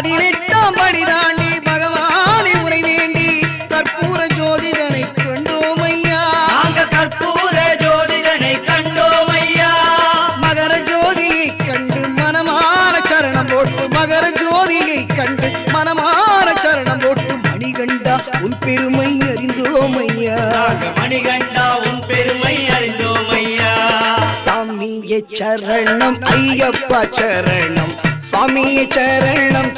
18ஆம் படி தாண்டி பகவானை உரை வேண்டி கற்பூர ஜோதிதனை கண்டோம் ஐயா. நாங்கள் கற்பூர ஜோதிதனை கண்டோம் ஐயா. மகர ஜோதியை கண்டு மனமான சரணம் போட்டு மகர ஜோதியை கண்டு மனமான சரணம் போட்டு மணிகண்டா உன் பெருமை அறிந்தோம் ஐயா. மணிகண்டா உன் பெருமை அறிந்தோம் ஐயா. சாமியே சரணம் ஐயப்பா சரணம் சுவாமியே சரணம்